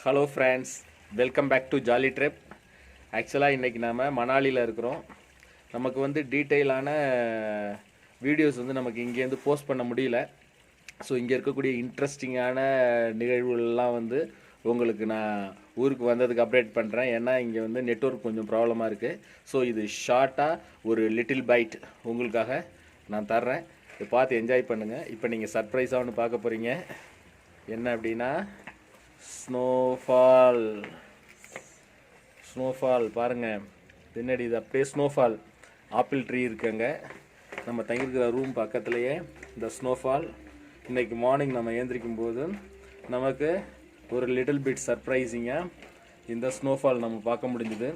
Hello friends, welcome back to jolly trip. ஆக்சுவலாக இன்றைக்கி நாம் மணாலியில் இருக்கிறோம். நமக்கு வந்து டீட்டெயிலான வீடியோஸ் வந்து நமக்கு இங்கேருந்து போஸ்ட் பண்ண முடியல. ஸோ இங்கே இருக்கக்கூடிய இன்ட்ரெஸ்டிங்கான நிகழ்வுகள்லாம் வந்து உங்களுக்கு நான் ஊருக்கு வந்ததுக்கு அப்டேட் பண்ணுறேன். ஏன்னா இங்கே வந்து நெட்வொர்க் கொஞ்சம் ப்ராப்ளமாக இருக்குது. ஸோ இது ஷார்ட்டாக ஒரு லிட்டில் பைட் உங்களுக்காக நான் தர்றேன். இதை பார்த்து என்ஜாய் பண்ணுங்கள். இப்போ நீங்கள் சர்ப்ரைஸாக ஒன்று பார்க்க போகிறீங்க. என்ன அப்படின்னா ஸ்னோஃபால் பாருங்கள். பின்னாடி இது அப்படியே ஸ்னோஃபால் ஆப்பிள் ட்ரீ இருக்குங்க. நம்ம தங்கியிருக்கிற ரூம் பக்கத்துலேயே இந்த ஸ்னோஃபால். இன்றைக்கி மார்னிங் நம்ம ஏந்திரிக்கும் போது நமக்கு ஒரு லிட்டில் பிட் சர்ப்ரைசிங்காக இந்த ஸ்னோஃபால் நம்ம பார்க்க முடிஞ்சுது.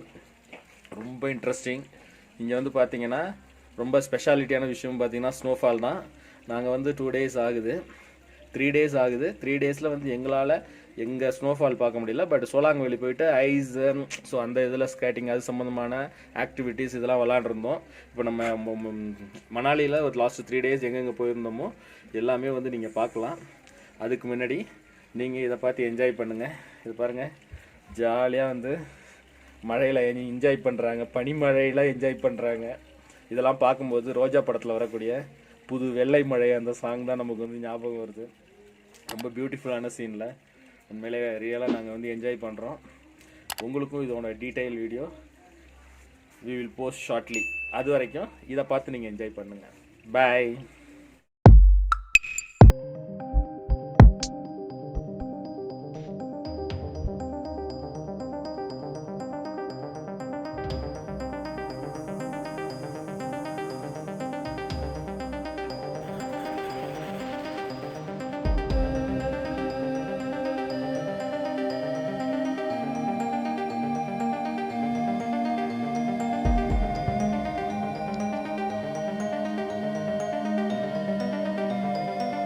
ரொம்ப இன்ட்ரெஸ்டிங். இங்கே வந்து பார்த்திங்கன்னா ரொம்ப ஸ்பெஷாலிட்டியான விஷயம் பார்த்திங்கன்னா ஸ்னோஃபால் தான். நாங்கள் வந்து 2 days ஆகுது, 3 days ஆகுது. 3 daysல வந்து எங்களால் எங்கள் ஸ்னோஃபால் பார்க்க முடியல. பட் சோலாங்கவேலி போயிட்டு ஐஸ், ஸோ அந்த இதில் ஸ்கேட்டிங் அது சம்மந்தமான ஆக்டிவிட்டீஸ் இதெல்லாம் விளாண்டுருந்தோம். இப்போ நம்ம மணாலியில் ஒரு லாஸ்ட் 3 days எங்கெங்கே போயிருந்தோமோ எல்லாமே வந்து நீங்கள் பார்க்கலாம். அதுக்கு முன்னாடி நீங்கள் இதை பார்த்து என்ஜாய் பண்ணுங்கள். இது பாருங்கள், ஜாலியாக வந்து மழையில் என்ஜாய் பண்ணுறாங்க, பனிமழையில் என்ஜாய் பண்ணுறாங்க. இதெல்லாம் பார்க்கும்போது ரோஜா படத்தில் வரக்கூடிய புது வெள்ளை மழை அந்த சாங் தான் நமக்கு வந்து ஞாபகம் வருது. ரொம்ப பியூட்டிஃபுல்லான சீனில் உண்மையிலே ரியலாக நாங்கள் வந்து என்ஜாய் பண்ணுறோம். உங்களுக்கும் இதோட detail video we will post shortly. அது வரைக்கும் இதை பார்த்து நீங்கள் என்ஜாய் பண்ணுங்கள். பாய்.